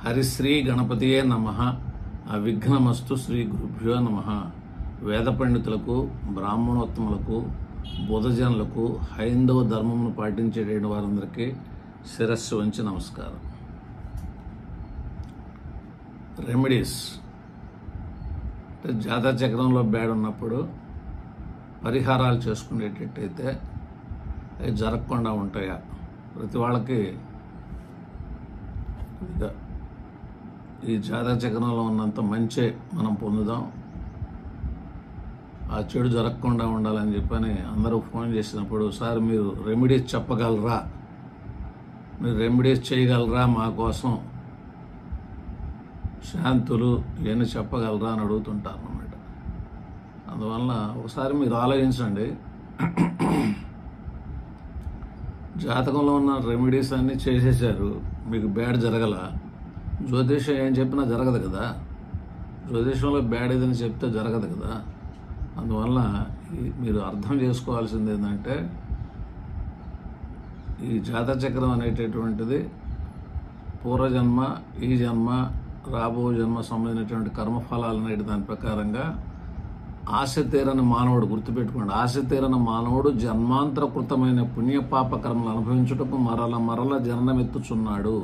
హరిశ్రీ గణపతియే నమః. అవిఘ్నమస్తు శ్రీ గురుభ్యో నమః. వేద పండితులకు, బ్రాహ్మణోత్తములకు, బుధజనులకు, హైందవ ధర్మమును పాటించేటువంటి వారందరికీ శిరస్సు వంచి నమస్కారం. రెమెడీస్ అంటే జాతక చక్రంలో బ్యాడ్ ఉన్నప్పుడు పరిహారాలు చేసుకునేటట్టయితే అవి జరగకుండా ఉంటాయా? ప్రతి వాళ్ళకి ఈ జాతక చక్రంలో ఉన్నంత మంచి మనం పొందుదాం, ఆ చెడు జరగకుండా ఉండాలని చెప్పని అందరూ ఫోన్ చేసినప్పుడు, సార్ మీరు రెమెడీస్ చెప్పగలరా, మీరు రెమెడీస్ చేయగలరా, మా కోసం శాంతులు ఇవన్నీ చెప్పగలరా అని అడుగుతుంటారు అన్నమాట. అందువల్ల ఒకసారి మీరు ఆలోచించండి, జాతకంలో ఉన్న రెమెడీస్ అన్నీ చేసేసారు, మీకు బ్యాడ్ జరగల. జ్యోతిషం ఏం చెప్పినా జరగదు కదా, జ్యోతిషంలో బ్యాడ్ ఏదని చెప్తే జరగదు కదా. అందువల్ల మీరు అర్థం చేసుకోవాల్సింది ఏంటంటే, ఈ జాతక చక్రం అనేటటువంటిది పూర్వజన్మ, ఈ జన్మ, రాబో జన్మ సంబంధించినటువంటి కర్మఫలాలు అనేటి దాని ప్రకారంగా ఆశ తీరని మానవుడు, గుర్తుపెట్టుకోండి, ఆశ తీరని మానవుడు జన్మాంతరకృతమైన పుణ్యపాప కర్మలు అనుభవించుటకు మరల జననమెత్తుచున్నాడు.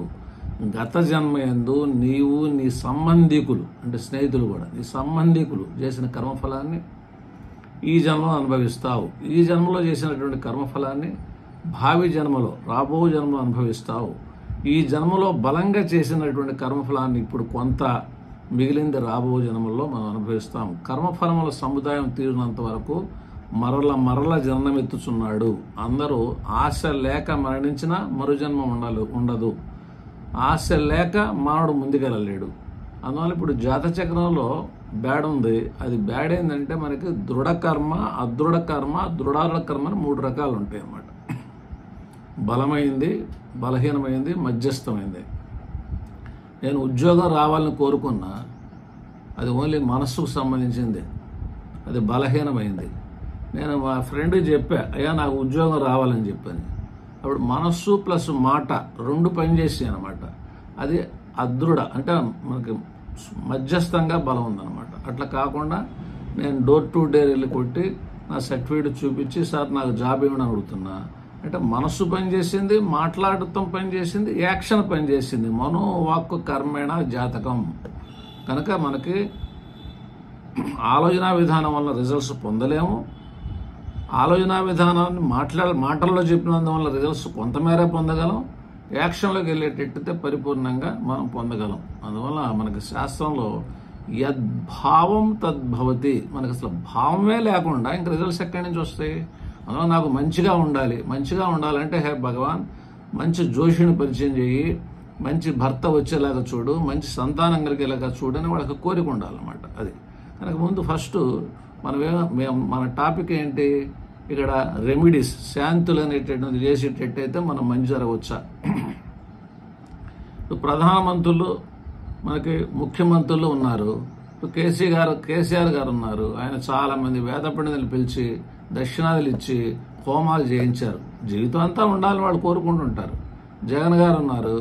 గత జన్మయందు నీవు నీ సంబంధికులు అంటే స్నేహితులు కూడా, నీ సంబంధికులు చేసిన కర్మఫలాన్ని ఈ జన్మలో అనుభవిస్తావు. ఈ జన్మలో చేసినటువంటి కర్మఫలాన్ని భావి జన్మలో, రాబో జన్మలో అనుభవిస్తావు. ఈ జన్మలో బలంగా చేసినటువంటి కర్మఫలాన్ని ఇప్పుడు కొంత మిగిలింది రాబో జన్మల్లో మనం అనుభవిస్తాం. కర్మఫలముల సముదాయం తీరినంత వరకు మరల జన్మమెత్తుచున్నాడు. అందరూ ఆశ లేక మరణించినా మరుజన్మ ఉండదు. ఆశ లేక మానవుడు ముందుకెళ్ళలేడు. అందువల్ల ఇప్పుడు జాతక చక్రంలో బ్యాడ్ ఉంది. అది బ్యాడ్ ఏంటంటే మనకి దృఢ కర్మ, అదృఢ కర్మ, దృఢారుఢ కర్మ అని 3 రకాలు ఉంటాయి అన్నమాట. బలమైంది, బలహీనమైంది, మధ్యస్థమైంది. నేను ఉద్యోగం రావాలని కోరుకున్నా, అది ఓన్లీ మనస్సుకు సంబంధించింది, అది బలహీనమైంది. నేను మా ఫ్రెండ్కి చెప్పా, అయ్యా నాకు ఉద్యోగం రావాలని చెప్పాను. అప్పుడు మనస్సు ప్లస్ మాట 2 పనిచేసాయి అనమాట. అది అదృఢ అంటే మనకి మధ్యస్థంగా బలం ఉందన్నమాట. అట్లా కాకుండా నేను డోర్ టు డోర్ వెళ్ళి కొట్టి నా సర్టిఫికేట్ చూపించి, సార్ నాకు జాబ్ ఏమని అడుగుతున్నా అంటే, మనస్సు పనిచేసింది, మాట్లాడటం పనిచేసింది, యాక్షన్ పనిచేసింది. మనోవాక్కు కర్మేణ జాతకం. కనుక మనకి ఆలోచన విధానం వల్ల రిజల్ట్స్ పొందలేము. ఆలోచన విధానాన్ని మాటల్లో చెప్పినందువల్ల రిజల్ట్స్ కొంతమేరే పొందగలం. యాక్షన్లోకి వెళ్ళేటట్టయితే పరిపూర్ణంగా మనం పొందగలం. అందువల్ల మనకి శాస్త్రంలో యద్భావం తద్భవతి, మనకి అసలు భావమే లేకుండా ఇంక రిజల్ట్స్ ఎక్కడి నుంచి వస్తాయి? అందువల్ల నాకు మంచిగా ఉండాలంటే, హే భగవాన్ మంచి జోషిని పరిచయం చేయి, మంచి భర్త వచ్చేలాగా చూడు, మంచి సంతానం కలిగేలాగా చూడు అని వాళ్ళకి కోరిక ఉండాలన్నమాట. అది కనుక ముందు ఫస్ట్ మన టాపిక్ ఏంటి ఇక్కడ? రెమెడీస్, శాంతులు అనేటటువంటి చేసేటట్టయితే మనం మంచి జరగవచ్చా? ఇప్పుడు ప్రధానమంత్రులు, మనకి ముఖ్యమంత్రులు ఉన్నారు. ఇప్పుడు కేసీఆర్ గారు ఉన్నారు. ఆయన చాలా మంది వేద పండితులు పిలిచి దక్షిణాదులు ఇచ్చి హోమాలు చేయించారు. జీవితం అంతా ఉండాలని వాళ్ళు కోరుకుంటుంటారు. జగన్ గారు ఉన్నారు,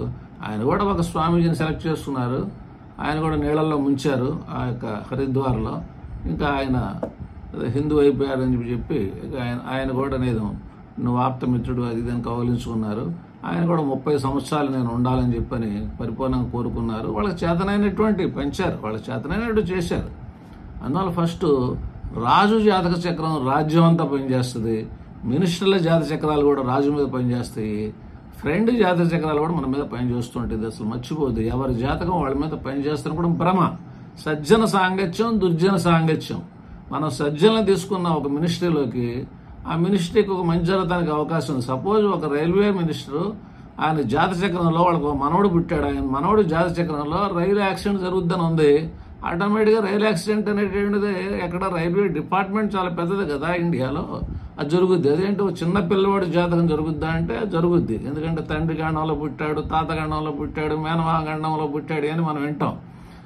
ఆయన కూడా ఒక స్వామీజీని సెలెక్ట్ చేసుకున్నారు. ఆయన కూడా నీళ్ళల్లో ముంచారు ఆ యొక్క హరిద్వార్లో. ఇంకా ఆయన హిందూ అయిపోయారని చెప్పి ఆయన కూడా నువ్వు ఆప్తమిత్రుడు అది ఇదని కౌగిలించుకున్నారు. ఆయన కూడా 30 సంవత్సరాలు నేను ఉండాలని చెప్పని పరిపూర్ణంగా కోరుకున్నారు. వాళ్ళకి చేతనైనటువంటి పెంచారు, వాళ్ళకి చేతనైనట్టు చేశారు. అందువల్ల ఫస్ట్ రాజు జాతక చక్రం రాజ్యం అంతా పనిచేస్తుంది. మినిస్టర్ల జాతక చక్రాలు కూడా రాజు మీద పనిచేస్తాయి. ఫ్రెండ్ జాతక చక్రాలు కూడా మన మీద పనిచేస్తుంటుంది. అసలు మర్చిపోద్దు, ఎవరి జాతకం వాళ్ళ మీద పనిచేస్తున్న కూడా భ్రమ. సజ్జన సాంగత్యం, దుర్జన సాంగత్యం. మనం సజ్జలను తీసుకున్న ఒక మినిస్ట్రీలోకి, ఆ మినిస్ట్రీకి ఒక మంచి జరగడానికి అవకాశం ఉంది. సపోజ్ ఒక రైల్వే మినిస్టర్, ఆయన జాతక చక్రంలో వాళ్ళకు మనవడు పుట్టాడు. ఆయన మనవడు జాతక చక్రంలో రైలు యాక్సిడెంట్ జరుగుద్దని ఉంది. ఆటోమేటిక్గా రైలు యాక్సిడెంట్ అనేటువంటిది ఎక్కడ, రైల్వే డిపార్ట్మెంట్ చాలా పెద్దది కదా ఇండియాలో, అది జరుగుద్ది. అదేంటి చిన్న పిల్లవాడి జాతకం జరుగుద్దా అంటే జరుగుద్ది. ఎందుకంటే తండ్రి గండంలో పుట్టాడు, తాత గండంలో పుట్టాడు, మేనమామ గండంలో పుట్టాడు అని మనం వింటాం.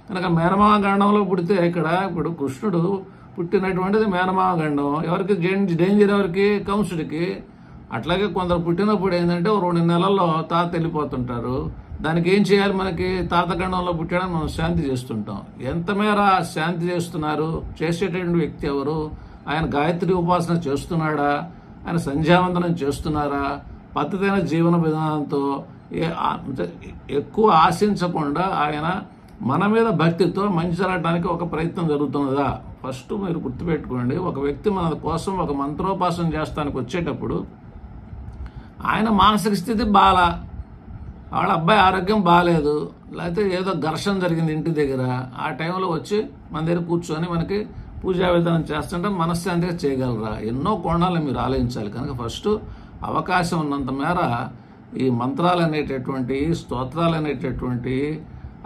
కనుక మేనమామ గండంలో పుడితే ఇప్పుడు కృష్ణుడు పుట్టినటువంటిది మేనమామ గండం. ఎవరికి డేంజర్? ఎవరికి? కంసుడికి. అట్లాగే కొందరు పుట్టినప్పుడు ఏంటంటే 2 నెలల్లో తాత వెళ్ళిపోతుంటారు, దానికి ఏం చేయాలి? మనకి తాతగండంలో పుట్టడానికి మనం శాంతి చేస్తుంటాం. ఎంత మేర శాంతి చేస్తున్నారు? చేసేటువంటి వ్యక్తి ఎవరు? ఆయన గాయత్రి ఉపాసన చేస్తున్నాడా? ఆయన సంధ్యావందనం చేస్తున్నారా? పద్ధతైన జీవన విధానంతో ఎక్కువ ఆశించకుండా ఆయన మన మీద భక్తితో మంచి జరగడానికి ఒక ప్రయత్నం జరుగుతున్నదా? ఫస్ట్ మీరు గుర్తుపెట్టుకోండి, ఒక వ్యక్తి మన కోసం ఒక మంత్రోపాసన చేస్తానికి వచ్చేటప్పుడు ఆయన మానసిక స్థితి బాలా, వాళ్ళ అబ్బాయి ఆరోగ్యం బాగాలేదు, లేకపోతే ఏదో ఘర్షణ జరిగింది ఇంటి దగ్గర, ఆ టైంలో వచ్చి మన దగ్గర కూర్చొని మనకి పూజా విధానం చేస్తుంటే మనశ్శాంతిగా చేయగలరా? ఎన్నో కోణాలు మీరు ఆలోచించాలి. కనుక ఫస్ట్ అవకాశం ఉన్నంత మేర ఈ మంత్రాలు అనేటటువంటి, స్తోత్రాలు అనేటటువంటి,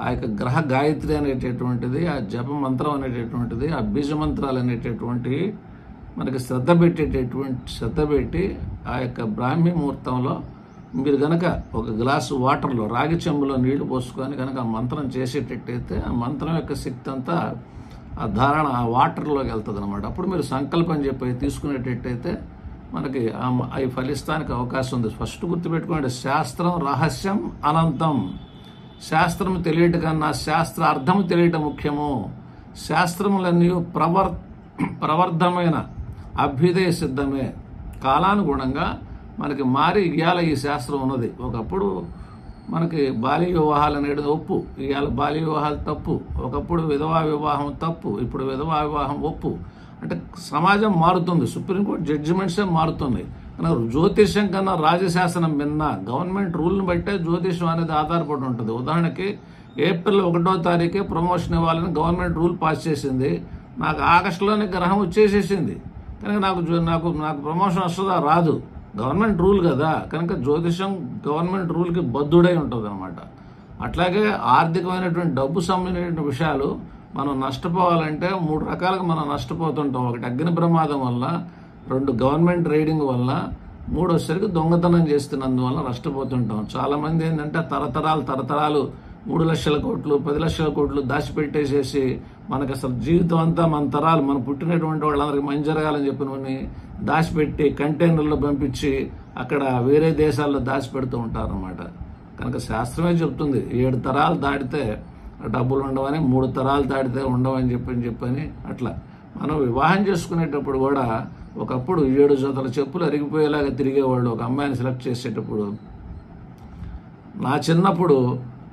ఆ యొక్క గ్రహ గాయత్రి అనేటటువంటిది, ఆ జప మంత్రం అనేటటువంటిది, ఆ బీజ మంత్రాలు అనేటటువంటి మనకి శ్రద్ధ పెట్టి ఆ యొక్క బ్రాహ్మీ ముహూర్తంలో మీరు కనుక ఒక గ్లాసు వాటర్లో, రాగి చెంబులో నీళ్లు పోసుకొని కనుక ఆ మంత్రం చేసేటట్టయితే ఆ మంత్రం యొక్క శక్తి అంతా ఆ ధారణ ఆ వాటర్లోకి వెళ్తుంది అనమాట. అప్పుడు మీరు సంకల్పం చెప్పి తీసుకునేటట్టయితే మనకి అవి ఫలిస్తానికి అవకాశం ఉంది. ఫస్ట్ గుర్తుపెట్టుకోండి, శాస్త్రం రహస్యం అనంతం. శాస్త్రం తెలియట కన్నా శాస్త్ర అర్థం తెలియటం ముఖ్యము. శాస్త్రములన్నీ ప్రవర్ధమైన అభ్యుదయ సిద్ధమే. కాలానుగుణంగా మనకి మారి ఇవాళ ఈ శాస్త్రం ఉన్నది. ఒకప్పుడు మనకి బాల్య వివాహాలు అనేది ఒప్పు, ఇవాళ బాల్య వివాహాలు తప్పు. ఒకప్పుడు విధవా వివాహం తప్పు, ఇప్పుడు విధవా వివాహం ఒప్పు. అంటే సమాజం మారుతుంది, సుప్రీంకోర్టు జడ్జిమెంట్సే మారుతున్నాయి. కనుక జ్యోతిష్యం కన్నా రాజశాసనం భిన్న. గవర్నమెంట్ రూల్ని బట్టే జ్యోతిష్యం అనేది ఆధారపడి ఉంటుంది. ఉదాహరణకి ఏప్రిల్ 1వ తారీఖే ప్రమోషన్ ఇవ్వాలని గవర్నమెంట్ రూల్ పాస్ చేసింది. నాకు ఆగస్టులోనే గ్రహం వచ్చేసేసింది. కనుక నాకు ప్రమోషన్ వస్తుందా? రాదు. గవర్నమెంట్ రూల్ కదా. కనుక జ్యోతిషం గవర్నమెంట్ రూల్కి బద్ధుడై ఉంటుంది అనమాట. అట్లాగే ఆర్థికమైనటువంటి డబ్బు సంబంధించిన విషయాలు మనం నష్టపోవాలంటే 3 రకాలుగా మనం నష్టపోతుంటాం. ఒకటి అగ్ని ప్రమాదం వల్ల, 2 గవర్నమెంట్ రైడింగ్ వల్ల, 3వసరికి దొంగతనం చేస్తున్నందువల్ల నష్టపోతుంటాం. చాలా మంది ఏంటంటే తరతరాలు 3 లక్షల కోట్లు 10 లక్షల కోట్లు దాచిపెట్టేసేసి మనకి అసలు జీవితం అంతా మన తరాలు, మనం పుట్టినటువంటి వాళ్ళందరికీ మంచి జరగాలని చెప్పినవన్నీ దాచిపెట్టి కంటైనర్లో పంపించి అక్కడ వేరే దేశాల్లో దాచిపెడుతూ ఉంటారన్నమాట. కనుక శాస్త్రమే చెప్తుంది 7 తరాలు దాటితే డబ్బులు ఉండవని, 3 తరాలు దాటితే ఉండవని చెప్పని. అట్లా మనం వివాహం చేసుకునేటప్పుడు కూడా ఒకప్పుడు 7 జతల చెప్పులు అరిగిపోయేలాగా తిరిగేవాళ్ళు ఒక అమ్మాయిని సెలెక్ట్ చేసేటప్పుడు. నా చిన్నప్పుడు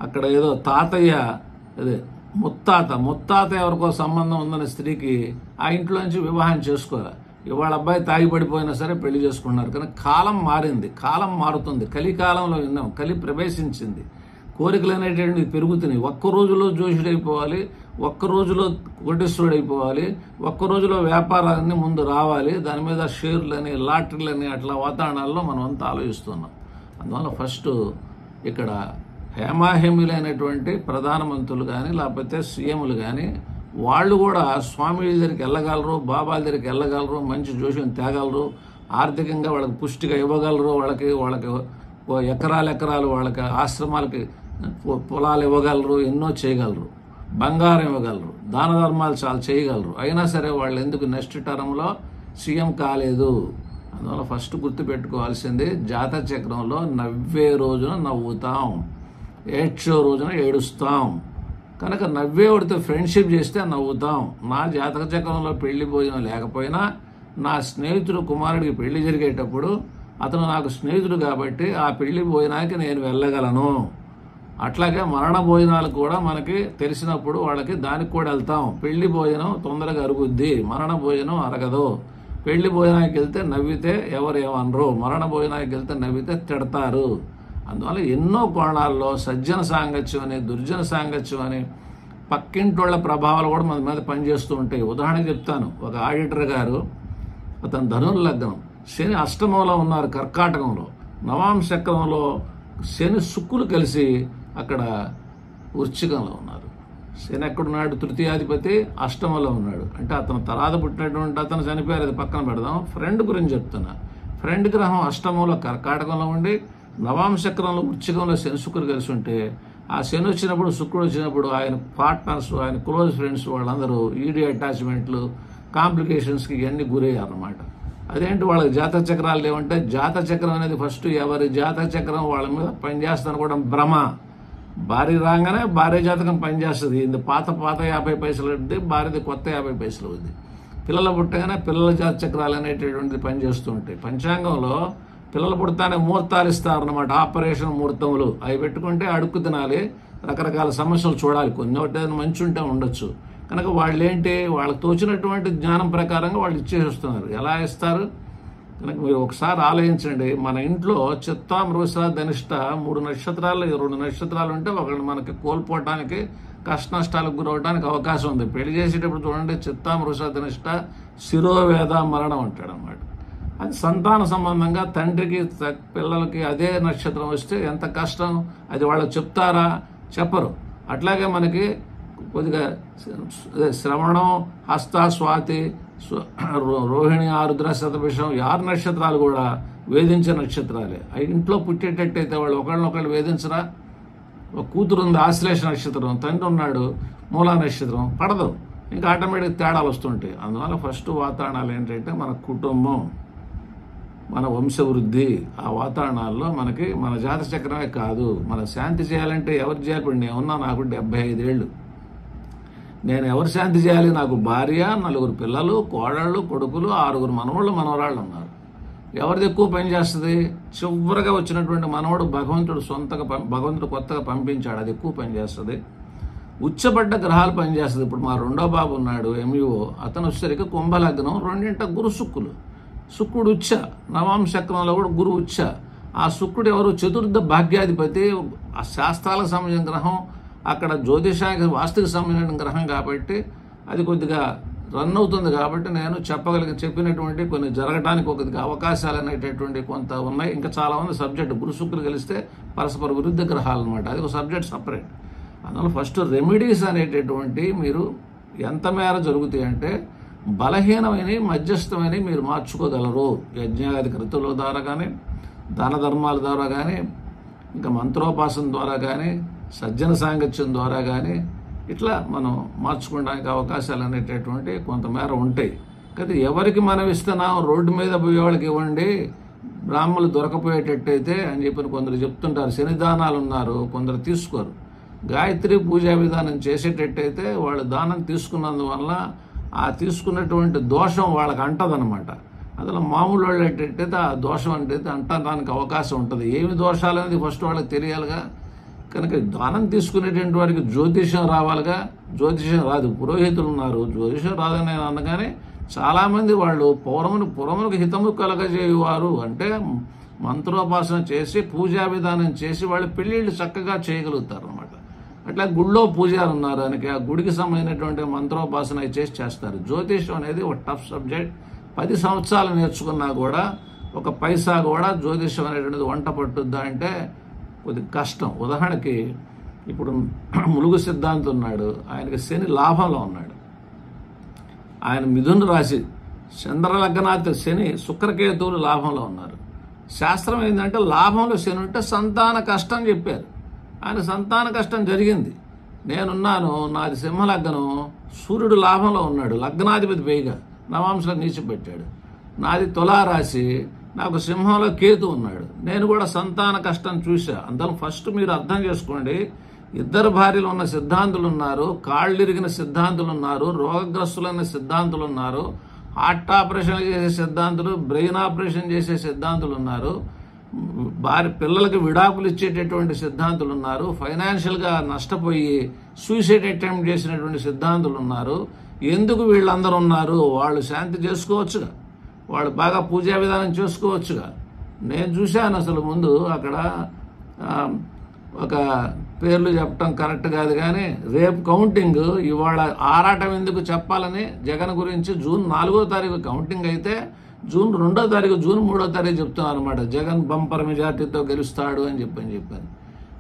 అక్కడ ఏదో తాతయ్య, అదే ముత్తాత ఎవరికో సంబంధం ఉందనే స్త్రీకి ఆ ఇంట్లో నుంచి వివాహం చేసుకోవాలి. ఇవాళ అబ్బాయి తాగి పడిపోయినా సరే పెళ్లి చేసుకున్నారు. కానీ కాలం మారింది, కాలం మారుతుంది. కలికాలంలో విన్నాం, కలి ప్రవేశించింది. కోరికలు అనేటువంటివి పెరుగుతున్నాయి. ఒక్క రోజులో జోషుడైపోవాలి, ఒక్క రోజులో కోటీశ్వరుడైపోవాలి, ఒక్క రోజులో వ్యాపారాలన్నీ ముందు రావాలి, దాని మీద షేర్లని లాటరీలని అట్లా వాతావరణాల్లో మనం అంతా ఆలోచిస్తున్నాం. అందువల్ల ఫస్ట్ ఇక్కడ హేమాహేమిలైనటువంటి ప్రధానమంత్రులు కానీ లేకపోతే సీఎంలు కానీ వాళ్ళు కూడా స్వామీజీ దగ్గరికి వెళ్ళగలరు, బాబాల దగ్గరికి వెళ్ళగలరు, మంచి జోషం తేగలరు, ఆర్థికంగా వాళ్ళకి పుష్టిగా ఇవ్వగలరు, వాళ్ళకి ఎకరాలు వాళ్ళకి ఆశ్రమాలకి పొలాలు ఇవ్వగలరు, ఎన్నో చేయగలరు, బంగారం ఇవ్వగలరు, దాన ధర్మాలు చాలా చేయగలరు. అయినా సరే వాళ్ళు ఎందుకు నెక్స్ట్ టర్మ్లో సీఎం కాలేదు? అందువల్ల ఫస్ట్ గుర్తుపెట్టుకోవాల్సింది జాతక చక్రంలో నవ్వే రోజున నవ్వుతాం, ఏడ్చో రోజున ఏడుస్తాం. కనుక నవ్వేవాడితో ఫ్రెండ్షిప్ చేస్తే నవ్వుతాం. నా జాతక చక్రంలో పెళ్లి భోజనం లేకపోయినా నా స్నేహితుడు కుమారుడికి పెళ్లి జరిగేటప్పుడు అతను నాకు స్నేహితుడు కాబట్టి ఆ పెళ్లి భోజనానికి నేను వెళ్ళగలను. అట్లాగే మరణ భోజనాలు కూడా మనకి తెలిసినప్పుడు వాళ్ళకి దానికి కూడా వెళ్తాం. పెళ్లి భోజనం తొందరగా అరుగుద్ది, మరణ భోజనం అరగదు. పెళ్లి భోజనానికి వెళ్తే నవ్వితే ఎవరు ఏమనరు, మరణ భోజనానికి వెళ్తే నవ్వితే తిడతారు. అందువల్ల ఎన్నో కోణాల్లో సజ్జన సాంగత్యం అని, దుర్జన సాంగత్యం అని, పక్కింటోళ్ల ప్రభావాలు కూడా మన మీద పనిచేస్తూ ఉంటాయి. ఉదాహరణకు చెప్తాను, ఒక ఆడిటర్ గారు, అతను ధనుర్లగ్నం, శని అష్టమంలో ఉన్నారు కర్కాటకంలో, నవాంశకంలో శని శుక్రులు కలిసి అక్కడ వృశ్చికంలో ఉన్నారు. శని ఎక్కడున్నాడు? తృతీయాధిపతి అష్టమంలో ఉన్నాడు. అంటే అతను తరాద పుట్టినటువంటి అతను చనిపోయారు, అది పక్కన పెడదాం. ఫ్రెండ్ గురించి చెప్తున్నా. ఫ్రెండ్ గ్రహం అష్టమంలో కర్కాటకంలో ఉండి నవాంశక్రంలో వృశ్చికంలో శని శుక్రులు కలిసి ఉంటే, ఆ శని వచ్చినప్పుడు శుక్రుడు వచ్చినప్పుడు ఆయన పార్ట్నర్స్, ఆయన క్లోజ్ ఫ్రెండ్స్ వాళ్ళందరూ ఈడీ అటాచ్మెంట్లు, కాంప్లికేషన్స్కి ఇవన్నీ గురయ్యారన్నమాట. అదేంటి వాళ్ళకి జాతక చక్రాలు లేవంటే, జాతక చక్రం అనేది ఫస్ట్ ఎవరి జాతక చక్రం వాళ్ళ మీద పనిచేస్తాను కూడా భ్రమ. భార్య రాగానే భార్య జాతకం పనిచేస్తుంది. ఇది పాత 50 పైసలు ఉంది, భార్యది కొత్త 50 పైసలు ఉంది. పిల్లలు పుట్టగానే పిల్లల జాత చక్రాలు అనేటటువంటిది పనిచేస్తూ ఉంటాయి. పంచాంగంలో పిల్లలు పుడతానే ముహూర్తాలు ఇస్తారన్నమాట, ఆపరేషన్ ముహూర్తములు. అవి పెట్టుకుంటే అడుక్కు తినాలి, రకరకాల సమస్యలు చూడాలి. కొన్ని మంచి ఉంటే ఉండొచ్చు. కనుక వాళ్ళు ఏంటి, వాళ్ళకి తోచినటువంటి జ్ఞానం ప్రకారంగా వాళ్ళు ఇచ్చేస్తున్నారు. ఎలా ఇస్తారు కనుక మీరు ఒకసారి ఆలోచించండి. మన ఇంట్లో చిత్తా, మృగశ, ధనిష్ట 3 నక్షత్రాలు, 2 నక్షత్రాలు ఉంటే ఒకళ్ళు మనకి కోల్పోవటానికి, కష్ట నష్టాలకు గురవడానికి అవకాశం ఉంది. పెళ్లి చేసేటప్పుడు చూడండి, చిత్తా, మృగశ, ధనిష్ట శిరోవేద మరణం అంటాడు అన్నమాట. అది సంతాన సంబంధంగా తండ్రికి పిల్లలకి అదే నక్షత్రం వస్తే ఎంత కష్టం, అది వాళ్ళకి చెప్తారా, చెప్పరు. అట్లాగే మనకి కొద్దిగా శ్రవణం, హస్త, స్వాతి, రోహిణి, ఆరుద్ర, శతభిషం 6 నక్షత్రాలు కూడా వేధించే నక్షత్రాలే. అవి ఇంట్లో పుట్టేటట్టయితే వాళ్ళు ఒకళ్ళనొకళ్ళు వేధించరా. ఒక కూతురు ఉంది ఆశ్లేష నక్షత్రం, తండ్రి ఉన్నాడు మూలా నక్షత్రం, పడదు. ఇంకా ఆటోమేటిక్ తేడాలు వస్తుంటాయి. అందువల్ల ఫస్ట్ వాతావరణాలు ఏంటంటే మన కుటుంబం, మన వంశవృద్ధి. ఆ వాతావరణాల్లో మనకి మన జాత చక్రమే కాదు, మన శాంతి చేయాలంటే ఎవరు చేయాలి? ఇప్పుడు నేను ఉన్నా, నాకు 75 ఏళ్ళు. నేను ఎవరు శాంతి చేయాలి? నాకు భార్య, 4 పిల్లలు, కోడళ్ళు, కొడుకులు, 6 మనవళ్ళు, మనవరాళ్ళు ఉన్నారు. ఎవరిది ఎక్కువ పని చేస్తుంది? చివరిగా వచ్చినటువంటి మనవడు భగవంతుడు కొత్తగా పంపించాడు, అది ఎక్కువ పని చేస్తుంది. ఉచ్చబడ్డ గ్రహాలు పనిచేస్తుంది. ఇప్పుడు మా రెండో బాబు ఉన్నాడు ఎంఈఓ, అతను వచ్చేసరికి కుంభలగ్నం, 2 గురు శుక్రులు. శుక్రుడు ఉచ్చ, నవాంశ చక్రంలో కూడా గురు ఉచ్చ. ఆ శుక్రుడు ఎవరు? చతుర్థ భాగ్యాధిపతి, ఆ శాస్త్రాలకు సంబంధించిన గ్రహం, అక్కడ జ్యోతిషానికి వాస్తుకి సంబంధించిన గ్రహం కాబట్టి అది కొద్దిగా రన్ అవుతుంది. కాబట్టి నేను చెప్పినటువంటి కొన్ని జరగడానికి కొద్దిగా అవకాశాలు అనేటటువంటి కొంత ఉన్నాయి. ఇంకా చాలా ఉంది సబ్జెక్ట్. గురు శుక్రులు కలిస్తే పరస్పర విరుద్ధ గ్రహాలు అనమాట, అది ఒక సబ్జెక్ట్ సపరేట్. అందువల్ల ఫస్ట్ రెమెడీస్ అనేటటువంటి మీరు ఎంత మేర జరుగుతాయి అంటే బలహీనమైన మధ్యస్థమైన మీరు మార్చుకోగలరు. యజ్ఞాది కృతుల ద్వారా కానీ, దాన ధర్మాల ద్వారా కానీ, ఇంకా మంత్రోపాసన ద్వారా కానీ, సజ్జన సాంగత్యం ద్వారా కానీ ఇట్లా మనం మార్చుకోవడానికి అవకాశాలు అనేటటువంటి కొంతమేర ఉంటాయి. కానీ ఎవరికి మనం ఇస్తున్నాం? రోడ్డు మీద పోయే వాళ్ళకి ఇవ్వండి, బ్రాహ్మణులు దొరకపోయేటట్టయితే అని చెప్పి కొందరు చెప్తుంటారు. శనిదానాలు ఉన్నారు, కొందరు తీసుకోరు. గాయత్రి పూజా విధానం చేసేటట్టయితే వాళ్ళు దానం తీసుకున్నందువల్ల ఆ తీసుకున్నటువంటి దోషం వాళ్ళకి అంటదనమాట. అందులో మామూలు వాళ్ళు ఏంటంటే ఆ దోషం అంటే అంటడానికి అవకాశం ఉంటుంది. ఏమి దోషాలు అనేది ఫస్ట్ వాళ్ళకి తెలియాలిగా. కనుక దానం తీసుకునేటువంటి వారికి జ్యోతిషం రావాలిగా. జ్యోతిషం రాదు, పురోహితులు ఉన్నారు, జ్యోతిషం రాదని నేను అనగానే చాలామంది వాళ్ళు పురములకు హితము కలగజేయువారు అంటే మంత్రోపాసన చేసి పూజా విధానం చేసి వాళ్ళు పెళ్ళిళ్ళు చక్కగా చేయగలుగుతారు అనమాట. అట్లా గుళ్ళో పూజారు ఉన్నారు, దానికి ఆ గుడికి సంబంధించినటువంటి మంత్రోపాసన చేసి చేస్తారు. జ్యోతిషం అనేది ఒక టఫ్ సబ్జెక్ట్. 10 సంవత్సరాలు నేర్చుకున్నా కూడా ఒక పైసా కూడా జ్యోతిషం అనేటువంటిది వంట పట్టుద్దా అంటే కొద్ది కష్టం. ఉదాహరణకి ఇప్పుడు ములుగు సిద్ధాంతం ఉన్నాడు, ఆయనకి శని లాభంలో ఉన్నాడు. ఆయన మిథున రాశి చంద్రలగ్నాత్ శని, శుక్రకేతువులు లాభంలో ఉన్నారు. శాస్త్రం ఏంటంటే లాభంలో శని ఉంటే సంతాన కష్టం చెప్పారు. ఆయన సంతాన కష్టం జరిగింది. నేనున్నాను, నాది సింహలగ్నం, సూర్యుడు లాభంలో ఉన్నాడు, లగ్నాధిపతి పైగా నవాంశలో నీచి పెట్టాడు. నాది తులారాశి, నాకు సింహంలో కేతు ఉన్నాడు. నేను కూడా సంతాన కష్టం చూసా. అందులో ఫస్ట్ మీరు అర్థం చేసుకోండి, 2 భార్యలు ఉన్న సిద్ధాంతులు ఉన్నారు, కాళ్ళిరిగిన సిద్ధాంతులు ఉన్నారు, రోగగ్రస్తులైన సిద్ధాంతులు ఉన్నారు, హార్ట్ ఆపరేషన్ చేసే సిద్ధాంతులు, బ్రెయిన్ ఆపరేషన్ చేసే సిద్ధాంతులు ఉన్నారు, పిల్లలకి విడాకులు ఇచ్చేటటువంటి సిద్ధాంతులు ఉన్నారు, ఫైనాన్షియల్గా నష్టపోయి సూసైడ్ అటెంప్ట్ చేసినటువంటి సిద్ధాంతులు ఉన్నారు. ఎందుకు వీళ్ళందరూ ఉన్నారు? వాళ్ళు శాంతి చేసుకోవచ్చుగా, వాళ్ళు బాగా పూజా విధానం చేసుకోవచ్చుగా. నేను చూశాను అసలు ముందు అక్కడ ఒక పేర్లు చెప్పడం కరెక్ట్ కాదు కానీ రేపు కౌంటింగ్, ఇవాళ ఆరాటం ఎందుకు చెప్పాలని జగన్ గురించి జూన్ 4వ తారీఖు కౌంటింగ్ అయితే జూన్ 2వ తారీఖు, జూన్ 3వ తారీఖు చెప్తున్నారు అనమాట. జగన్ బంపర్ మెజార్టీతో గెలుస్తాడు అని చెప్పాను.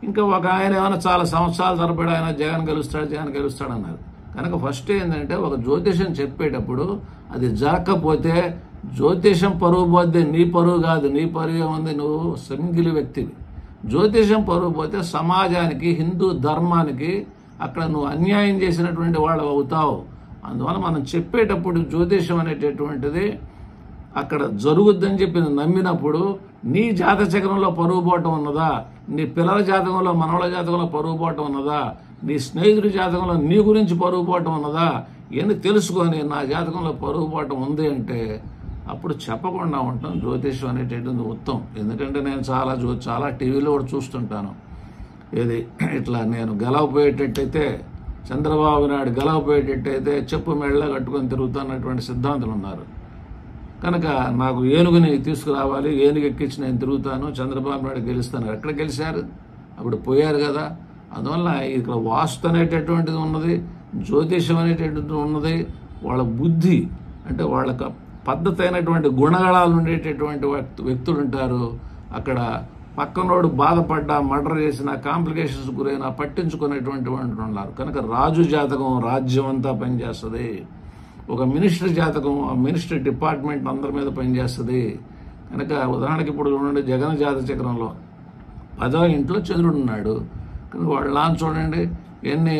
ఇంకా ఒక ఆయన ఏమైనా చాలా సంవత్సరాల తరబడి ఆయన జగన్ గెలుస్తాడు అన్నారు. కనుక ఫస్ట్ ఏంటంటే ఒక జ్యోతిషం చెప్పేటప్పుడు అది జరగకపోతే జ్యోతిషం పరువు పోతే నీ పరువు కాదు, నీ పరువు ఉంది, నువ్వు సింగిల్ వ్యక్తివి. జ్యోతిషం పరువు పోతే సమాజానికి, హిందూ ధర్మానికి అక్కడ నువ్వు అన్యాయం చేసినటువంటి వాళ్ళు అవుతావు. అందువల్ల మనం చెప్పేటప్పుడు జ్యోతిషం అనేటటువంటిది అక్కడ జరుగుద్దని చెప్పి నమ్మినప్పుడు నీ జాతక చక్రంలో పరుగు పోవటం ఉన్నదా, నీ పిల్లల జాతకంలో మనవల జాతకంలో పరుగు పోవటం ఉన్నదా, నీ స్నేహితుడి జాతకంలో నీ గురించి పరుగు పోవటం ఉన్నదా, ఇవన్నీ తెలుసుకొని నా జాతకంలో పరుగు పోవటం ఉంది అంటే అప్పుడు చెప్పకుండా ఉంటాం. జ్యోతిషం అనేటటువంటి ఉత్తమం. ఎందుకంటే నేను చాలా టీవీలో కూడా చూస్తుంటాను. ఏది ఇట్లా నేను గెలవపోయేటట్టయితే, చంద్రబాబు నాయుడు గెలవపోయేటట్టయితే చెప్పు మెళ్ళ కట్టుకొని తిరుగుతున్నటువంటి సిద్ధాంతులు ఉన్నారు. కనుక నాకు ఏనుగుని తీసుకురావాలి, ఏనుగు ఎక్కించి నేను తిరుగుతాను, చంద్రబాబు నాయుడు గెలుస్తాను. ఎక్కడ గెలిచారు? అప్పుడు పోయారు కదా. అందువల్ల ఇక్కడ వాస్తు అనేటటువంటిది ఉన్నది, జ్యోతిషం అనేటటువంటిది ఉన్నది. వాళ్ళ బుద్ధి అంటే వాళ్ళకి పద్ధతి అయినటువంటి గుణగణాలు ఉండేటటువంటి వ్యక్తులు ఉంటారు. అక్కడ పక్కనోడు బాధపడ్డా, మర్డర్ చేసిన, కాంప్లికేషన్స్ గురైనా పట్టించుకునేటువంటి వాళ్ళు ఉన్నారు. కనుక రాజు జాతకం రాజ్యం అంతా పనిచేస్తుంది. ఒక మినిస్టర్ జాతకం ఆ మినిస్టర్ డిపార్ట్మెంట్ అందరి మీద పనిచేస్తుంది. కనుక ఉదాహరణకి ఇప్పుడు చూడండి, జగన్ జాతక చక్రంలో 10వ ఇంట్లో చంద్రుడు ఉన్నాడు. కనుక వాళ్ళ నాన్న చూడండి ఎన్ని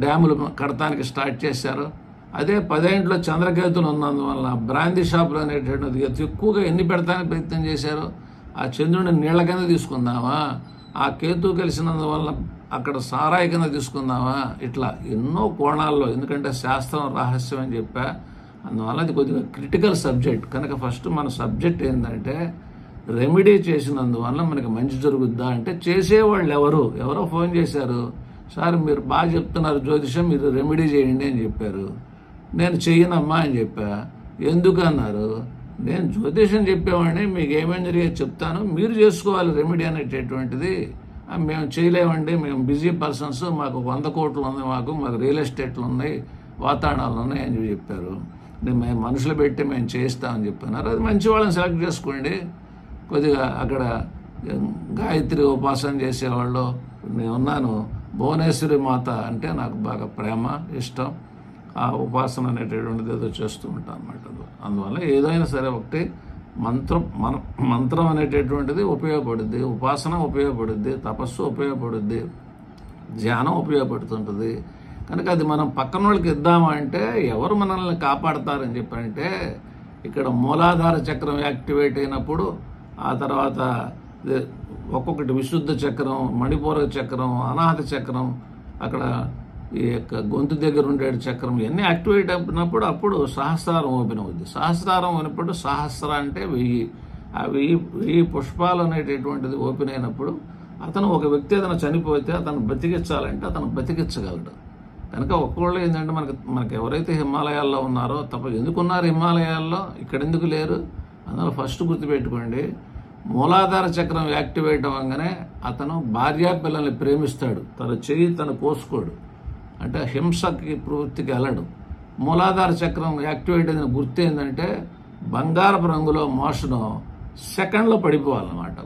డ్యాములు కడతానికి స్టార్ట్ చేశారు. అదే 10వ ఇంట్లో చంద్రకేతులు ఉన్నందువల్ల బ్రాందీ షాపులు అనేటువంటిది ఎక్కువగా ఎన్ని పెడతానికి ప్రయత్నం చేశారు. ఆ చంద్రుడిని నీళ్ల కింద తీసుకుందామా, ఆ కేతు కలిసినందువల్ల అక్కడ సారాయి కింద తీసుకుందామా, ఇట్లా ఎన్నో కోణాల్లో. ఎందుకంటే శాస్త్రం రహస్యం అని చెప్పా. అందువల్ల అది కొద్దిగా క్రిటికల్ సబ్జెక్ట్. కనుక ఫస్ట్ మన సబ్జెక్ట్ ఏంటంటే రెమెడీ చేసినందువల్ల మనకి మంచి జరుగుద్దా అంటే చేసేవాళ్ళు ఎవరో ఫోన్ చేశారు, సార్ మీరు బాగా చెప్తున్నారు జ్యోతిషం, మీరు రెమెడీ చేయండి అని చెప్పారు. నేను చెయ్యనమ్మా అని చెప్పా. ఎందుకు అన్నారు. నేను జ్యోతిషం చెప్పేవాడిని, మీకు ఏమేమి జరిగేది చెప్తాను, మీరు చేసుకోవాలి రెమెడీ అనేటటువంటిది. మేము చేయలేమండి, మేము బిజీ పర్సన్స్, మాకు 100 కోట్లు ఉంది, మాకు రియల్ ఎస్టేట్లు ఉన్నాయి, వాతావరణాలు ఉన్నాయి అని చెప్పారు. మేము మనుషులు పెట్టి మేము చేయిస్తామని చెప్పినారు. అది మంచి వాళ్ళని సెలెక్ట్ చేసుకోండి. కొద్దిగా అక్కడ గాయత్రి ఉపాసన చేసేవాళ్ళు నేను ఉన్నాను. భువనేశ్వరి మాత అంటే నాకు బాగా ప్రేమ, ఇష్టం. ఆ ఉపాసన అనేటటువంటిది ఏదో చేస్తూ ఉంటాను అన్నమాట. అందువల్ల ఏదైనా సరే ఒకటి మంత్రం అనేటటువంటిది ఉపయోగపడుద్ది, ఉపాసన ఉపయోగపడుద్ది, తపస్సు ఉపయోగపడుద్ది, ధ్యానం ఉపయోగపడుతుంటుంది. కనుక అది మనం పక్కన వాళ్ళకి ఇద్దామా అంటే ఎవరు మనల్ని కాపాడతారని చెప్పంటే ఇక్కడ మూలాధార చక్రం యాక్టివేట్ అయినప్పుడు, ఆ తర్వాత ఒక్కొక్కటి విశుద్ధ చక్రం, మణిపూరక చక్రం, అనాహత చక్రం, అక్కడ ఈ యొక్క గొంతు దగ్గర ఉండే చక్రం ఇవన్నీ యాక్టివేట్ అయినప్పుడు అప్పుడు సహస్రారం ఓపెన్ అవుద్ది. సహస్రారం అయినప్పుడు సహస్ర అంటే 1000, ఆ 1000 పుష్పాలు అనేటటువంటిది ఓపెన్ అయినప్పుడు అతను ఒక వ్యక్తి ఏదైనా చనిపోతే అతను బతికించాలంటే అతను బతికించగలడు. కనుక ఒక్కోళ్ళు ఏంటంటే మనకి ఎవరైతే హిమాలయాల్లో ఉన్నారో ఎందుకున్నారు హిమాలయాల్లో, ఇక్కడ ఎందుకు లేరు. అందువల్ల ఫస్ట్ గుర్తుపెట్టుకోండి, మూలాధార చక్రం యాక్టివేట్ అవ్వగానే అతను భార్యా పిల్లల్ని ప్రేమిస్తాడు, తన చెయ్యి తను కోసుకోడు, అంటే హింసకి ప్రవృత్తికి వెళ్ళడు. మూలాధార చక్రం యాక్టివేట్ అయిన గుర్తు ఏంటంటే బంగారపు రంగులో మోషను సెకండ్లో పడిపోవాలన్నమాట.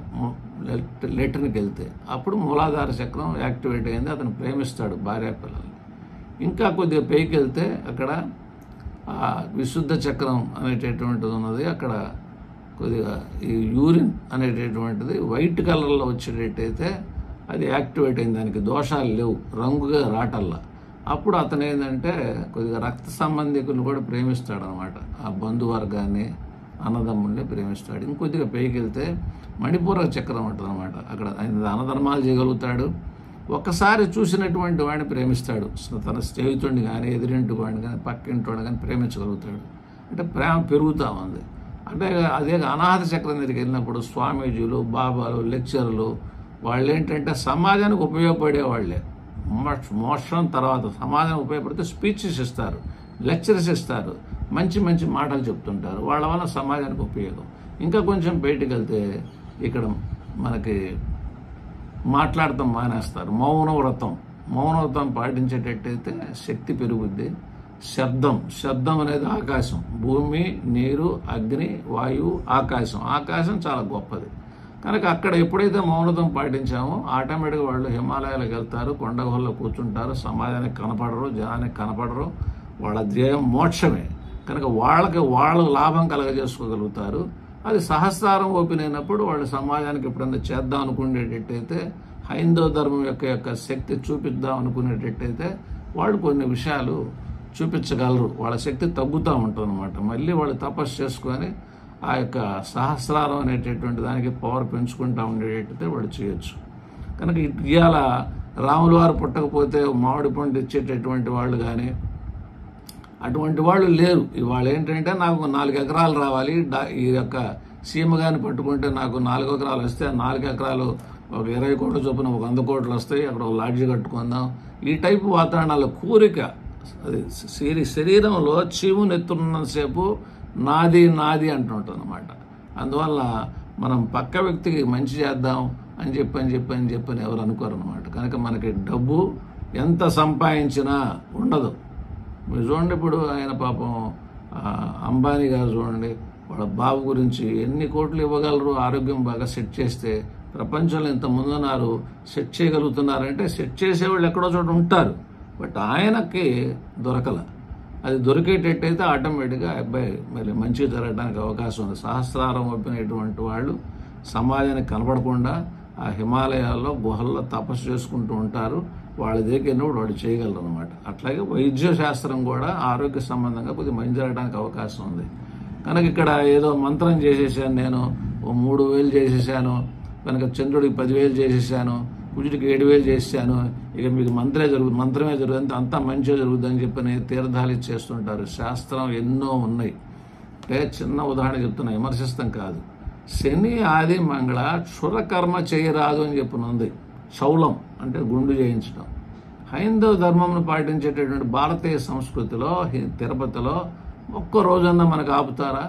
లెటర్కి వెళ్తే అప్పుడు మూలాధార చక్రం యాక్టివేట్ అయింది, అతను ప్రేమిస్తాడు భార్యా పిల్లల్ని. ఇంకా కొద్దిగా పైకి వెళ్తే అక్కడ విశుద్ధ చక్రం అనేటటువంటిది ఉన్నది. అక్కడ కొద్దిగా ఈ యూరిన్ అనేటటువంటిది వైట్ కలర్లో వచ్చేటట్టయితే అది యాక్టివేట్ అయింది, దానికి దోషాలు లేవు, రంగుగా రాటల్లా. అప్పుడు అతను ఏంటంటే కొద్దిగా రక్త సంబంధికులను కూడా ప్రేమిస్తాడు అనమాట. ఆ బంధువర్గాన్ని, అన్నదమ్ముల్ని ప్రేమిస్తాడు. ఇంకొద్దిగా పైకి వెళ్తే మణిపూరక చక్రం ఉంటుంది అనమాట. అక్కడ ఆయన దానధర్మాలు చేయగలుగుతాడు. ఒక్కసారి చూసినటువంటి వాడిని ప్రేమిస్తాడు. తన స్నేహితుడిని కానీ, ఎదురింటి వాడిని కానీ, పక్కింటి వాడిని కానీ ప్రేమించగలుగుతాడు. అంటే ప్రేమ పెరుగుతూ ఉంది. అంటే అదే అనాహత చక్రం దగ్గరికి వెళ్ళినప్పుడు స్వామీజీలు, బాబాలు, లెక్చర్లు వాళ్ళు ఏంటంటే సమాజానికి ఉపయోగపడేవాళ్లే. మోక్షం తర్వాత సమాజానికి ఉపయోగపడితే స్పీచెస్ ఇస్తారు, లెక్చర్స్ ఇస్తారు, మంచి మంచి మాటలు చెప్తుంటారు. వాళ్ళ వల్ల సమాజానికి ఉపయోగం. ఇంకా కొంచెం బయటికి వెళ్తే ఇక్కడ మనకి మాట్లాడటం మానేస్తారు. మౌనవ్రతం పాటించేటట్టయితే శక్తి పెరుగుద్ది. శబ్దం అనేది ఆకాశం, భూమి, నీరు, అగ్ని, వాయువు, ఆకాశం చాలా గొప్పది. కనుక అక్కడ ఎప్పుడైతే మౌనతం పాటించామో ఆటోమేటిక్గా వాళ్ళు హిమాలయాలకు వెళ్తారు, కొండ గుహల్లో కూర్చుంటారు, సమాజానికి కనపడరు, జనానికి కనపడరు. వాళ్ళ ధ్యేయం మోక్షమే. కనుక వాళ్ళు లాభం కలగజేసుకోగలుగుతారు. అది సహస్రారం ఓపెన్ అయినప్పుడు వాళ్ళు సమాజానికి ఎప్పుడైనా చేద్దాం అనుకునేటట్టయితే, హైందవ ధర్మం యొక్క శక్తి చూపిద్దాం అనుకునేటట్టయితే వాళ్ళు కొన్ని విషయాలు చూపించగలరు. వాళ్ళ శక్తి తగ్గుతూ ఉంటుంది అనమాట. మళ్ళీ వాళ్ళు తపస్సు చేసుకొని ఆ యొక్క సహస్రారం అనేటటువంటి దానికి పవర్ పెంచుకుంటూ ఉండేటట్టయితే వాడు చేయొచ్చు. కనుక ఇవాళ రాముల వారు పుట్టకపోతే మామిడి పండు ఇచ్చేటటువంటి వాళ్ళు కానీ అటువంటి వాళ్ళు లేరు. ఇవాళ ఏంటంటే నాకు 4 ఎకరాలు రావాలి, ఈ యొక్క సీమ గాని పట్టుకుంటే నాకు 4 ఎకరాలు వస్తే 4 ఎకరాలు ఒక 20 కోట్ల చొప్పున ఒక 100 కోట్లు వస్తాయి, అక్కడ ఒక లాడ్జి కట్టుకుందాం, ఈ టైపు వాతావరణాల కోరిక. అది శరీరంలో చీము నెత్తున్నంతసేపు నాది నాది అంటుంటుంది అన్నమాట. అందువల్ల మనం పక్క వ్యక్తికి మంచి చేద్దాం అని చెప్పని ఎవరు అనుకోరు అనమాట. కనుక మనకి డబ్బు ఎంత సంపాదించినా ఉండదు. మీరు చూడండి, ఇప్పుడు ఆయన పాపం అంబానీ గారు చూడండి, వాళ్ళ బాబు గురించి ఎన్ని కోట్లు ఇవ్వగలరు, ఆరోగ్యం బాగా సెట్ చేస్తే. ప్రపంచంలో ఇంతమంది ఉన్నారు, సెట్ చేయగలుగుతున్నారంటే సెట్ చేసేవాళ్ళు ఎక్కడో చోట ఉంటారు, బట్ ఆయనకి దొరకల. అది దొరికేటట్టయితే ఆటోమేటిక్గా అబ్బాయి మరి మంచిగా జరగడానికి అవకాశం ఉంది. సహస్రారం ఒప్పినటువంటి వాళ్ళు సమాజానికి కనపడకుండా ఆ హిమాలయాల్లో గుహల్లో తపస్సు చేసుకుంటూ ఉంటారు. వాళ్ళ దగ్గర వాళ్ళు చేయగలరు అనమాట. అట్లాగే వైద్య శాస్త్రం కూడా ఆరోగ్య సంబంధంగా కొద్దిగా మంచి జరగడానికి అవకాశం ఉంది. కనుక ఇక్కడ ఏదో మంత్రం చేసేసాను, నేను 3,000 చేసేసాను, కనుక చంద్రుడికి 10,000 చేసేసాను, కుజుడికి 7,000 చేశాను, ఇక మీకు మంత్రమే జరుగుతుంది, అంతా మంచిగా జరుగుతుంది అని చెప్పని తీర్థాలు ఇచ్చేస్తుంటారు. శాస్త్రం ఎన్నో ఉన్నాయి. అంటే చిన్న ఉదాహరణ చెప్తున్నా, విమర్శిస్తాం కాదు. శని ఆది మంగళ క్షురకర్మ చేయరాదు అని చెప్పనుంది. శౌలం అంటే గుండు చేయించడం. హైందవ ధర్మంను పాటించేటటువంటి భారతీయ సంస్కృతిలో తిరుపతిలో ఒక్క రోజన్నా మనకు ఆపుతారా?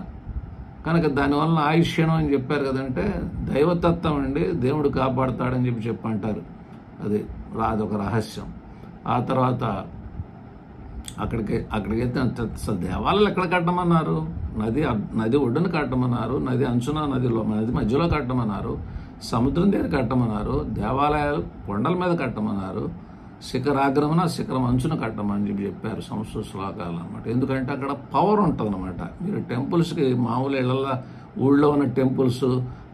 కనుక దానివల్ల ఆయుష్యం అని చెప్పారు కదంటే దైవతత్వం అండి, దేవుడు కాపాడుతాడని చెప్పంటారు. అది అదొక రహస్యం. ఆ తర్వాత అక్కడికైతే అసలు దేవాలయాలు ఎక్కడ కట్టమన్నారు? నది ఒడ్డున కట్టమన్నారు, నది అంచున, నది మధ్యలో కట్టమన్నారు, సముద్రం దగ్గర కట్టమన్నారు, దేవాలయాలు కొండల మీద కట్టమన్నారు, శిఖరాగ్రమణ శిఖరం అంచున కట్టమని చెప్పారు సంస్కృత శ్లోకాలు అనమాట. ఎందుకంటే అక్కడ పవర్ ఉంటుంది అనమాట. మీరు టెంపుల్స్కి మామూలు ఇళ్ల ఊళ్ళో ఉన్న టెంపుల్స్,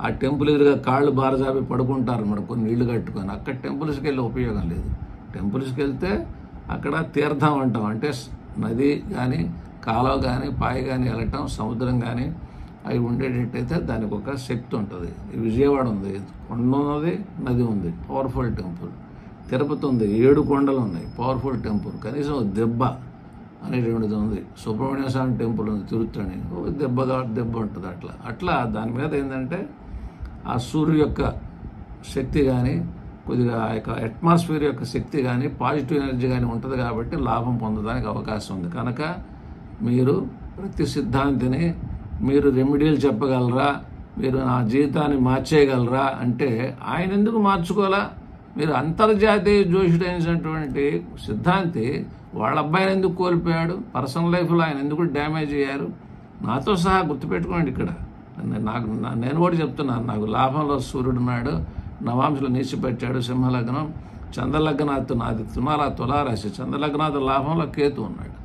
ఆ టెంపుల్ ఎదురుగా కాళ్ళు బారజాపి పడుకుంటారు అనమాట కొన్ని ఇళ్ళు కట్టుకొని. అక్కడ టెంపుల్స్కి వెళ్ళి ఉపయోగం లేదు. టెంపుల్స్కి వెళ్తే అక్కడ తీర్థం అంటాం, అంటే నది కానీ కాలువ కానీ పాయ కానీ వెళ్ళటం, సముద్రం కానీ అవి ఉండేటట్టయితే దానికి ఒక శక్తి ఉంటుంది. విజయవాడ ఉంది, కొండ ఉన్నది, నది ఉంది, పవర్ఫుల్ టెంపుల్. తిరుపతి ఉంది, 7 కొండలు ఉన్నాయి, పవర్ఫుల్ టెంపుల్. కనీసం దెబ్బ అనేటువంటిది ఉంది. సుబ్రహ్మణ్య స్వామి టెంపుల్ ఉంది తిరుత్తని, దెబ్బ ఉంటుంది. అట్లా దాని మీద ఏంటంటే ఆ సూర్యు యొక్క శక్తి కానీ కొద్దిగా ఆ యొక్క అట్మాస్ఫియర్ యొక్క శక్తి కానీ పాజిటివ్ ఎనర్జీ కానీ ఉంటుంది కాబట్టి లాభం పొందడానికి అవకాశం ఉంది. కనుక మీరు ప్రతి సిద్ధాంతిని మీరు రెమెడీలు చెప్పగలరా, మీరు నా జీవితాన్ని మార్చేయగలరా అంటే ఆయన ఎందుకు మార్చుకోవాలా? మీరు అంతర్జాతీయ జోషుడైనటువంటి సిద్ధాంతి వాళ్ళ అబ్బాయిని ఎందుకు కోల్పోయాడు? పర్సనల్ లైఫ్లో ఆయన ఎందుకు డ్యామేజ్ అయ్యారు? నాతో సహా గుర్తుపెట్టుకోండి. ఇక్కడ నేను కూడా చెప్తున్నాను, నాకు లాభంలో సూర్యుడున్నాడు, నవాంశలో నీచిపెట్టాడు, సింహలగ్నం, చంద్రలగ్నాథ్ నాది తులారాశి, చంద్రలగ్నాథ్ లాభంలో కేతు ఉన్నాడు.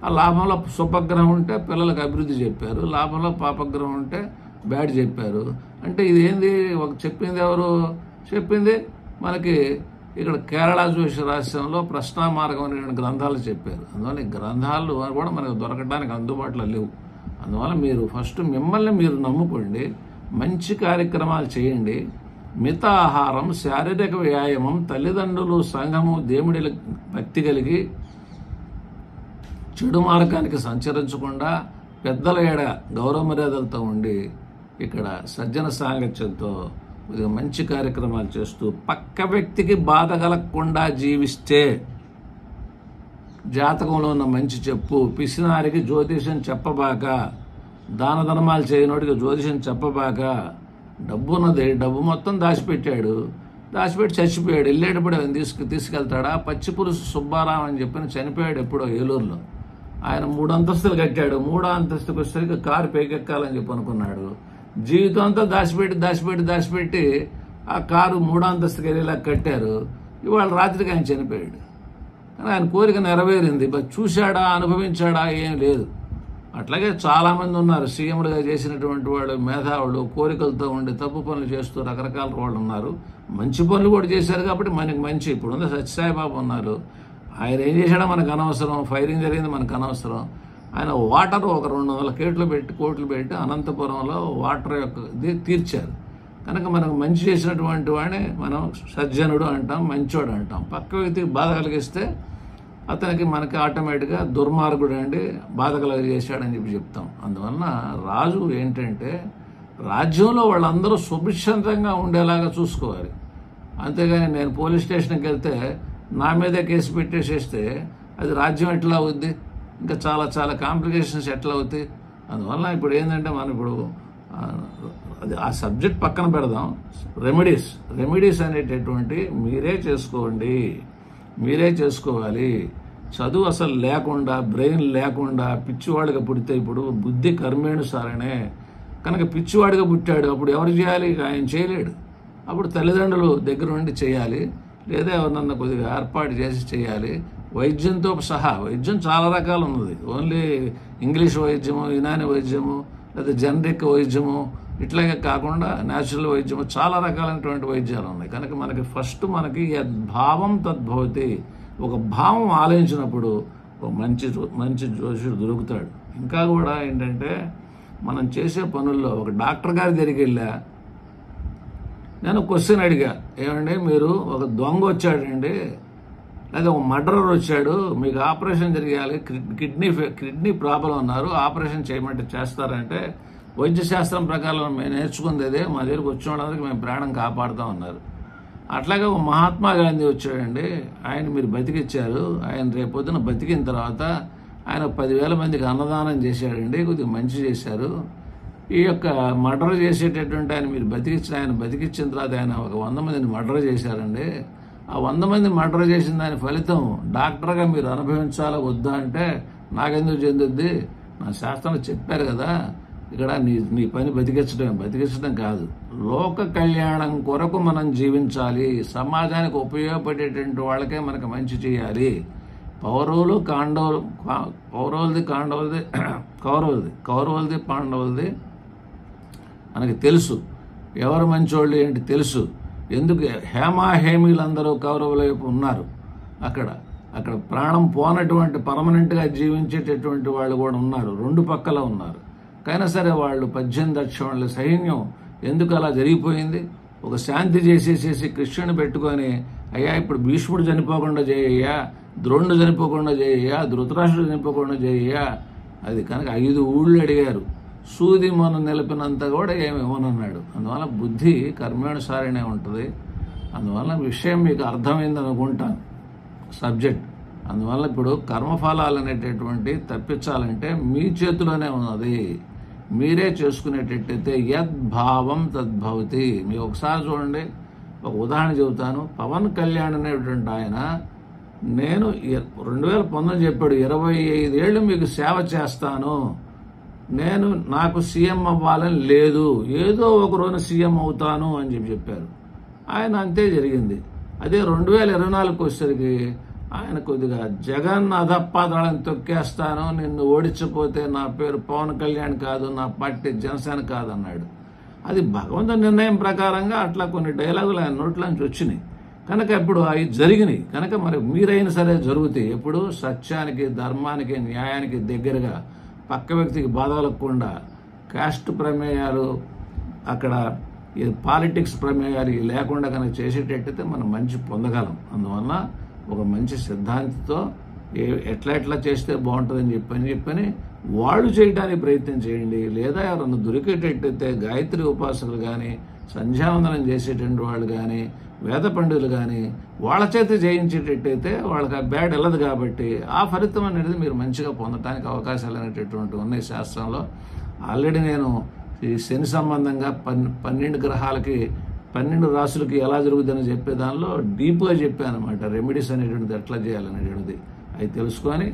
ఆ లాభంలో శుభగ్రహం ఉంటే పిల్లలకు అభివృద్ధి చెప్పారు, లాభంలో పాపగ్రహం ఉంటే బ్యాడ్ చెప్పారు. అంటే ఇదేంది? చెప్పింది ఎవరు? చెప్పింది మనకి ఇక్కడ కేరళ జ్యోతిష రహస్యంలో ప్రశ్నామార్గం అనే గ్రంథాలు చెప్పారు. అందువల్ల ఈ గ్రంథాలు కూడా మనకు దొరకడానికి అందుబాటులో లేవు. అందువల్ల మీరు ఫస్ట్ మిమ్మల్ని మీరు నమ్ముకోండి, మంచి కార్యక్రమాలు చేయండి, మిత ఆహారం, శారీరక వ్యాయామం, తల్లిదండ్రులు, సంఘము, దేవుడి భక్తి కలిగి చెడు మార్గానికి సంచరించకుండా పెద్దల ఏడ గౌరవ మర్యాదలతో ఉండి ఇక్కడ సజ్జన సాంగత్యంతో కొద్దిగా మంచి కార్యక్రమాలు చేస్తూ పక్క వ్యక్తికి బాధ కలగకుండా జీవిస్తే జాతకంలో ఉన్న మంచి చెప్పు. పిసినారికి జ్యోతిషం చెప్పబాక, దాన ధర్మాలు చేయనోడికి జ్యోతిషం చెప్పబాక. డబ్బు ఉన్నది, డబ్బు మొత్తం దాచిపెట్టి చచ్చిపోయాడు. వెళ్ళేటప్పుడు తీసుకెళ్తాడా? పచ్చిపురుషు సుబ్బారావు అని చెప్పి చనిపోయాడు ఎప్పుడో ఏలూరులో. ఆయన 3 అంతస్తులు కట్టాడు. 3వ అంతస్తుకు వచ్చేసరికి కారు పైకెక్కాలని చెప్పి అనుకున్నాడు. జీవితం అంతా దాచిపెట్టి ఆ కారు 3వ అంతస్తుకి వెళ్ళేలా కట్టారు. ఇవాళ రాత్రికి ఆయన చనిపోయాడు. కానీ ఆయన కోరిక నెరవేరింది. చూశాడా, అనుభవించాడా? ఏం లేదు. అట్లాగే చాలామంది ఉన్నారు సీఎంలుగా చేసినటువంటి వాళ్ళు, మేధావులు, కోరికలతో ఉండి తప్పు పనులు చేస్తూ రకరకాల వాళ్ళు ఉన్నారు. మంచి పనులు కూడా చేశారు కాబట్టి మనకి మంచి. ఇప్పుడున్న సత్యసాయిబాబు ఉన్నారు, ఆయన ఏం చేశాడో మనకు అనవసరం. ఫైరింగ్ జరిగింది మనకు అనవసరం. ఆయన వాటర్ ఒక 200 కోట్లు పెట్టి అనంతపురంలో వాటర్ యొక్క ఇది తీర్చారు. కనుక మనకు మంచి చేసినటువంటి వాడిని మనం సజ్జనుడు అంటాం, మంచోడు అంటాం. పక్క వ్యక్తికి బాధ కలిగిస్తే అతనికి మనకి ఆటోమేటిక్గా దుర్మార్గుడు అండి, బాధ కలిగజేశాడని చెప్తాం. అందువలన రాజు ఏంటంటే రాజ్యంలో వాళ్ళందరూ సుభిక్షంతంగా ఉండేలాగా చూసుకోవాలి. అంతేగాని నేను పోలీస్ స్టేషన్కి వెళ్తే నా మీదే కేసు పెట్టేసేస్తే అది రాజ్యం ఎట్లా అవుద్ది, ఇంకా చాలా చాలా కాంప్లికేషన్స్ ఎట్లా అవుతాయి. అందువల్ల ఇప్పుడు ఏంటంటే మనం ఇప్పుడు అది ఆ సబ్జెక్ట్ పక్కన పెడదాం. రెమెడీస్ అనేటటువంటి మీరే చేసుకోండి, మీరే చేసుకోవాలి. చదువు అసలు లేకుండా, బ్రెయిన్ లేకుండా పిచ్చివాడిగా పుడితే ఇప్పుడు బుద్ధి కర్మేణుసారనే. కనుక పిచ్చివాడిగా పుట్టాడు, అప్పుడు ఎవరు చేయాలి? ఆయన చేయలేడు. అప్పుడు తల్లిదండ్రులు దగ్గర ఉండి చేయాలి, లేదా ఎవరినన్నా కొద్దిగా ఏర్పాటు చేసి చేయాలి. వైద్యంతో సహా వైద్యం చాలా రకాలు ఉన్నది. ఓన్లీ ఇంగ్లీష్ వైద్యము, యునాని వైద్యము, లేదా జనరిక్ వైద్యము ఇట్లాగే కాకుండా న్యాచురల్ వైద్యము, చాలా రకాలైనటువంటి వైద్యాలు ఉన్నాయి. కనుక మనకి ఫస్ట్ మనకి యద్భావం తద్భవతి. ఒక భావం ఆలోచించినప్పుడు ఒక మంచి జోషుడు దొరుకుతాడు. ఇంకా కూడా ఏంటంటే మనం చేసే పనుల్లో ఒక డాక్టర్ గారి దగ్గరికి వెళ్ళా, నేను క్వశ్చన్ అడిగా, ఏమండి మీరు ఒక దొంగ వచ్చాడండి, లేదా ఒక మర్డరర్ వచ్చాడు, మీకు ఆపరేషన్ జరిగాలి, కిడ్నీ ప్రాబ్లం ఉన్నారు, ఆపరేషన్ చేయమంటే చేస్తారంటే వైద్య శాస్త్రం ప్రకారం మేము నేర్చుకుంది అదే, మా దగ్గరకు వచ్చిన వాళ్ళందరికీ మేము ప్రాణం కాపాడుతూ ఉన్నారు. అట్లాగే ఒక మహాత్మా గాంధీ వచ్చాడండి, ఆయన మీరు బతికిచ్చారు, ఆయన రేపొద్దున బతికిన తర్వాత ఆయన 10,000 మందికి అన్నదానం చేశాడండి, కొద్దిగా మంచి చేశారు. ఈ యొక్క మర్డర్ చేసేటటువంటి ఆయన మీరు ఆయన బతికిచ్చిన తర్వాత ఆయన ఒక 100 మందిని మర్డర్ చేశారండి. ఆ 100 మంది మర్డర్ చేసిన దాని ఫలితం డాక్టర్గా మీరు అనుభవించాలా వద్దా అంటే నాకెందుకు చెందుద్ది, నా శాస్త్రంలో చెప్పారు కదా, ఇక్కడ నీ పని బతికించడం కాదు, లోక కళ్యాణం కొరకు మనం జీవించాలి, సమాజానికి ఉపయోగపడేటువంటి వాళ్ళకే మనకు మంచి చేయాలి. కౌరవులది పాండవులది మనకి తెలుసు, ఎవరు మంచోళ్ళు ఏంటి తెలుసు. ఎందుకు హేమీలందరూ కౌరవుల వైపు ఉన్నారు. అక్కడ ప్రాణం పోనటువంటి పర్మనెంట్గా జీవించేటటువంటి వాళ్ళు కూడా ఉన్నారు, 2 పక్కల ఉన్నారు. కైనా సరే వాళ్ళు 18 లక్షల సైన్యం ఎందుకు అలా జరిగిపోయింది? ఒక శాంతి చేసేసేసి కృష్ణుని పెట్టుకొని, అయ్యా ఇప్పుడు భీష్ముడు చనిపోకుండా చేయ్యా, ద్రోణుడు చనిపోకుండా చేయ్యా, ధృతరాష్ట్రుడు చనిపోకుండా చేయ్యా. అది కనుక 5 ఊళ్ళు అడిగారు, సూది మనం నిలిపినంత కూడా ఏమేమోనన్నాడు. అందువల్ల బుద్ధి కర్మేణుసారినే ఉంటుంది. అందువల్ల విషయం మీకు అర్థమైంది అనుకుంటాను సబ్జెక్ట్. అందువల్ల ఇప్పుడు కర్మఫలాలు అనేటటువంటి తప్పించాలంటే మీ చేతిలోనే ఉన్నది, మీరే చేసుకునేటట్టయితే యద్భావం తద్భవతి. మీరు ఒకసారి చూడండి, ఒక ఉదాహరణ చెబుతాను. పవన్ కళ్యాణ్ అనేటువంటి ఆయన, నేను 2019 చెప్పాడు 25 ఏళ్ళు మీకు సేవ చేస్తాను, నాకు సీఎం అవ్వాలని లేదు, ఏదో ఒక రోజున సీఎం అవుతాను అని చెప్పారు. ఆయన అంతే జరిగింది. అదే 2024 వచ్చేసరికి ఆయన కొద్దిగా జగన్ అధపాతాళం తొక్కేస్తాను, నిన్ను ఓడించకపోతే నా పేరు పవన్ కళ్యాణ్ కాదు, నా పార్టీ జనసేన కాదన్నాడు. అది భగవంతుని నిర్ణయం ప్రకారంగా అట్లా కొన్ని డైలాగులు ఆయన నోట్లోంచి వచ్చినాయి. కనుక ఇప్పుడు అవి జరిగినాయి. కనుక మరి మీరైనా సరే జరుగుతాయి. ఎప్పుడు సత్యానికి, ధర్మానికి, న్యాయానికి దగ్గరగా, పక్క వ్యక్తికి బాధలకుండా, కాస్ట్ ప్రమేయాలు, అక్కడ పాలిటిక్స్ ప్రమేయాలు లేకుండా కనుక చేసేటట్టయితే మనం మంచి పొందగలం. అందువల్ల ఒక మంచి సిద్ధాంతితో ఎట్లా చేస్తే బాగుంటుందని చెప్పని వాళ్ళు చేయడానికి ప్రయత్నం చేయండి. లేదా ఎవరన్నా దొరికేటట్టయితే గాయత్రి ఉపాసకులు కానీ, సంధ్యావందనం చేసేటువంటి వాళ్ళు కానీ, వేద పండితులు కానీ వాళ్ళ చేత చేయించేటట్టయితే వాళ్ళకి ఆ బ్యాడ్ వెళ్ళదు. కాబట్టి ఆ ఫలితం అనేది మీరు మంచిగా పొందడానికి అవకాశాలు అనేటటువంటి ఉన్నాయి శాస్త్రంలో. ఆల్రెడీ నేను ఈ శని సంబంధంగా 12 గ్రహాలకి 12 రాశులకి ఎలా జరుగుతుందని చెప్పే దానిలో డీప్గా చెప్పాను అనమాట. రెమెడీస్ అనేటువంటిది ఎట్లా చేయాలనేటువంటిది అవి తెలుసుకొని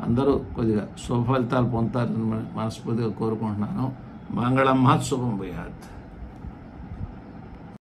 అందరూ కొద్దిగా శుభ ఫలితాలు పొందుతారని మనస్ఫూర్తిగా కోరుకుంటున్నాను. మంగళం మహత్ శుభం భూయాత్.